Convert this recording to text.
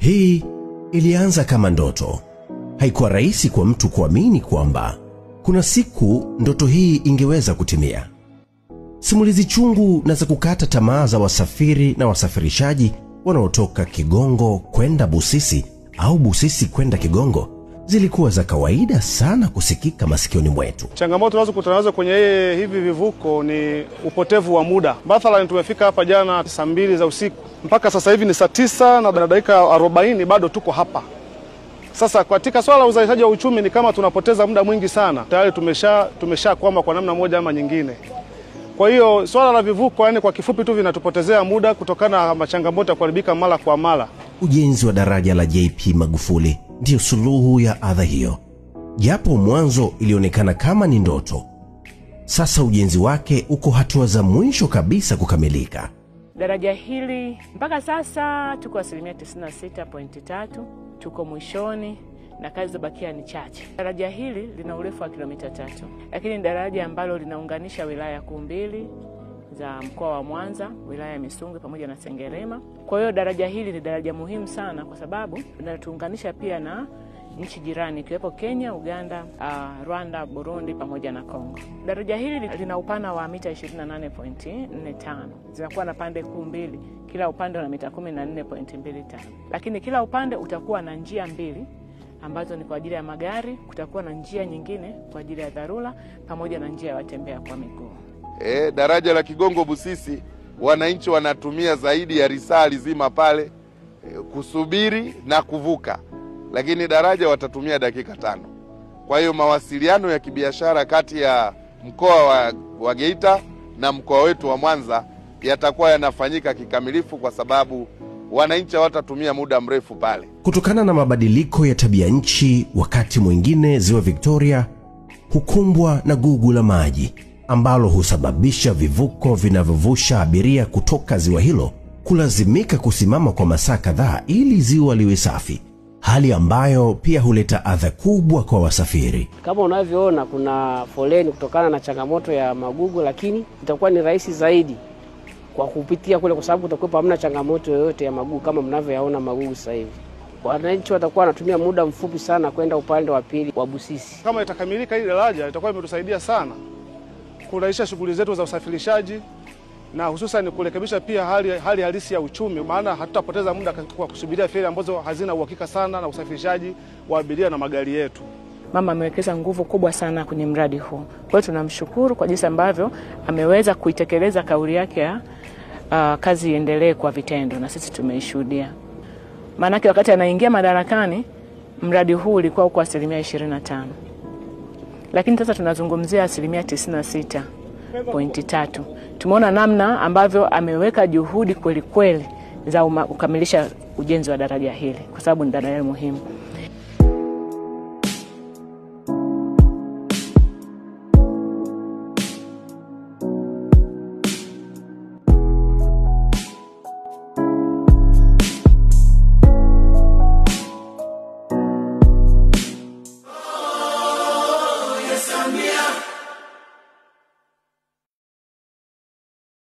Hii ilianza kama ndoto. Haikuwa rahisi kwa mtu kuamini kwamba kuna siku ndoto hii ingeweza kutimia. Simulizi chungu na za kukata tamaa za wasafiri na wasafirishaji wanaotoka Kigongo kwenda Busisi au Busisi kwenda Kigongo zilikuwa za kawaida sana kusikika masikioni mwetu. Changamoto tunazokutana nazo kwenye hivi vivuko ni upotevu wa muda. Mathalan tumefika hapa jana saa 2 za usiku. Mpaka sasa hivi ni saa 9 na dakika 40 bado tuko hapa. Sasa katika swala la uzalishaji wa uchumi ni kama tunapoteza muda mwingi sana. Tayari tumesha kwamba kwa namna moja ama nyingine. Kwa hiyo swala la vivuko yani kwa kifupi tu vinatupotezea muda kutokana na changamoto ya kuharibika mara kwa mara. Ujenzi wa daraja la JP Magufuli ndio suluhu ya adha hiyo. Japo mwanzo ilionekana kama ni ndoto, sasa ujenzi wake uko hatua za mwisho kabisa kukamilika. Daraja hili mpaka sasa tuko 96.3, tuko mwishoni na kazi zobakia ni chache. Daraja hili lina urefu wa kilomita 3, lakini daraja ambalo linaunganisha wilaya kuu mbili za mkoa wa Mwanza, wilaya ya Misungwi pamoja na Sengerema. Kwa hiyo daraja hili ni daraja muhimu sana kwa sababu linatuunganisha pia na nchi jirani ikiwepo Kenya, Uganda, Rwanda, Burundi pamoja na Kongo. Daraja hili lina upana wa mita 28.45. Zinakuwa na pande kuu mbili. Kila upande una mita 14.25. Lakini kila upande utakuwa na njia mbili ambazo ni kwa ajili ya magari, kutakuwa na njia nyingine kwa ajili ya dharura pamoja na njia ya watembea kwa miguu. Daraja la Kigongo Busisi wananchi wanatumia zaidi ya risali zima pale kusubiri na kuvuka. Lakini daraja watatumia dakika 5. Kwa hiyo mawasiliano ya kibiashara kati ya mkoa wa Geita na mkoa wetu wa Mwanza yatakuwa yanafanyika kikamilifu kwa sababu wananchi watatumia muda mrefu pale. Kutokana na mabadiliko ya tabia nchi, wakati mwingine ziwa Victoria hukumbwa na gugu la maji ambalo husababisha vivuko vinavyovusha abiria kutoka ziwa hilo kulazimika kusimama kwa masaa kadhaa ili ziwa liwe safi. Hali ambayo pia huleta adha kubwa kwa wasafiri. Kama unavyoona kuna foleni kutokana na changamoto ya magugu, lakini itakuwa ni rahisi zaidi kwa kupitia kule kwa sababu kutakuwa hamna changamoto yoyote ya magugu kama mnavyoyaona magugu sasa hivi. Wananchi watakuwa wanatumia muda mfupi sana kwenda upande wa pili wa Busisi. Kama itakamilika ile daraja itakuwa imetusaidia sana kurahisisha shughuli zetu za usafirishaji na hususan kurekebisha pia hali halisi ya uchumi, maana hatutapoteza muda kwa kusubiria feri ambazo hazina uhakika sana na usafirishaji wa abiria na magari yetu. Mama amewekeza nguvu kubwa sana kwenye mradi huu. Kwa hiyo tunamshukuru kwa jinsi ambavyo ameweza kuitekeleza kauli yake ya kazi iendelee kwa vitendo, na sisi tumeishuhudia. Maana wakati anaingia madarakani mradi huu ulikuwa kwa 25%. Lakini sasa tunazungumzia 96.3. Tumeona namna ambavyo ameweka juhudi kweli kweli za kukamilisha ujenzi wa daraja hili kwa sababu ni daraja muhimu.